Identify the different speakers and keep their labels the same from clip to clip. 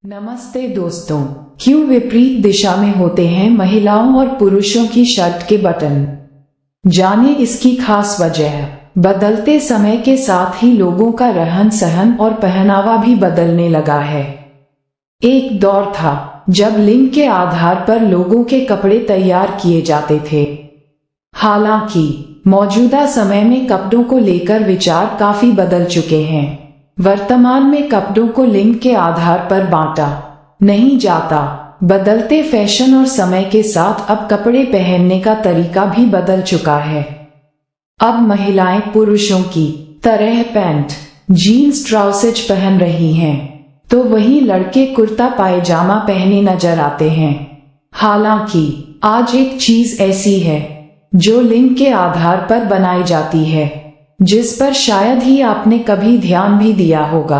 Speaker 1: नमस्ते दोस्तों, क्यों विपरीत दिशा में होते हैं महिलाओं और पुरुषों की शर्ट के बटन? जाने इसकी खास वजह। बदलते समय के साथ ही लोगों का रहन सहन और पहनावा भी बदलने लगा है। एक दौर था जब लिंग के आधार पर लोगों के कपड़े तैयार किए जाते थे। हालांकि मौजूदा समय में कपड़ों को लेकर विचार काफी बदल चुके हैं। वर्तमान में कपड़ों को लिंग के आधार पर बांटा नहीं जाता। बदलते फैशन और समय के साथ अब कपड़े पहनने का तरीका भी बदल चुका है। अब महिलाएं पुरुषों की तरह पैंट, जीन्स, ट्राउजर पहन रही हैं, तो वहीं लड़के कुर्ता पायजामा पहने नजर आते हैं। हालांकि आज एक चीज ऐसी है जो लिंग के आधार पर बनाई जाती है, जिस पर शायद ही आपने कभी ध्यान भी दिया होगा।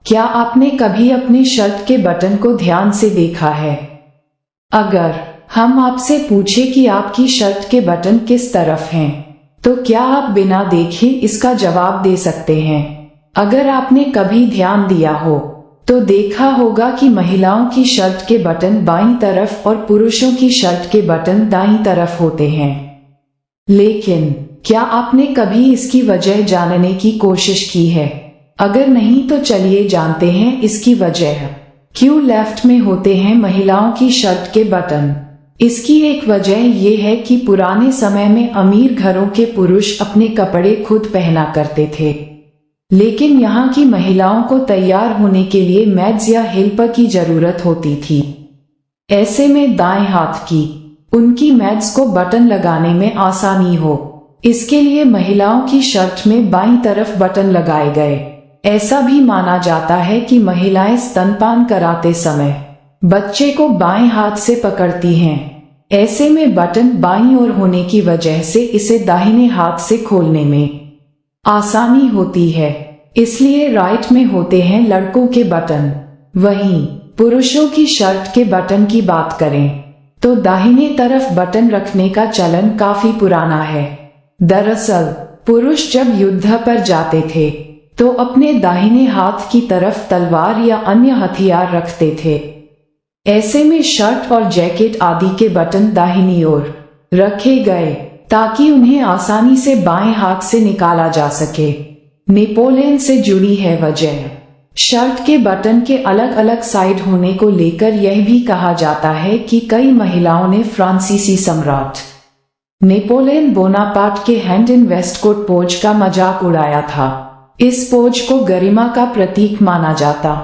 Speaker 1: क्या आपने कभी अपनी शर्ट के बटन को ध्यान से देखा है? अगर हम आपसे पूछे कि आपकी शर्ट के बटन किस तरफ हैं, तो क्या आप बिना देखे इसका जवाब दे सकते हैं? अगर आपने कभी ध्यान दिया हो तो देखा होगा कि महिलाओं की शर्ट के बटन बाईं तरफ और पुरुषों की शर्ट के बटन दाईं तरफ होते हैं। लेकिन क्या आपने कभी इसकी वजह जानने की कोशिश की है? अगर नहीं तो चलिए जानते हैं इसकी वजह। क्यों लेफ्ट में होते हैं महिलाओं की शर्ट के बटन? इसकी एक वजह यह है कि पुराने समय में अमीर घरों के पुरुष अपने कपड़े खुद पहना करते थे, लेकिन यहाँ की महिलाओं को तैयार होने के लिए मैड्स या हेल्पर की जरूरत होती थी। ऐसे में दाएं हाथ की उनकी मैड्स को बटन लगाने में आसानी हो, इसके लिए महिलाओं की शर्ट में बाईं तरफ बटन लगाए गए। ऐसा भी माना जाता है कि महिलाएं स्तनपान कराते समय बच्चे को बाएं हाथ से पकड़ती हैं। ऐसे में बटन बाईं ओर होने की वजह से इसे दाहिने हाथ से खोलने में आसानी होती है, इसलिए राइट में होते हैं लड़कों के बटन। वहीं पुरुषों की शर्ट के बटन की बात करें तो दाहिने तरफ बटन रखने का चलन काफी पुराना है। दरअसल पुरुष जब युद्ध पर जाते थे तो अपने दाहिने हाथ की तरफ तलवार या अन्य हथियार रखते थे। ऐसे में शर्ट और जैकेट आदि के बटन दाहिनी ओर रखे गए ताकि उन्हें आसानी से बाएं हाथ से निकाला जा सके। नेपोलियन से जुड़ी है वजह। शर्ट के बटन के अलग अलग साइड होने को लेकर यह भी कहा जाता है कि कई महिलाओं ने फ्रांसीसी सम्राट नेपोलियन बोनापार्ट के हैंड इन वेस्टकोट पोज का मजाक उड़ाया था। इस पोज को गरिमा का प्रतीक माना जाता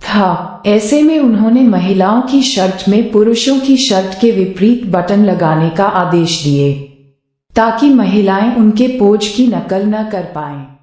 Speaker 1: था। ऐसे में उन्होंने महिलाओं की शर्ट में पुरुषों की शर्ट के विपरीत बटन लगाने का आदेश दिए ताकि महिलाएं उनके पोज की नकल न कर पाएं।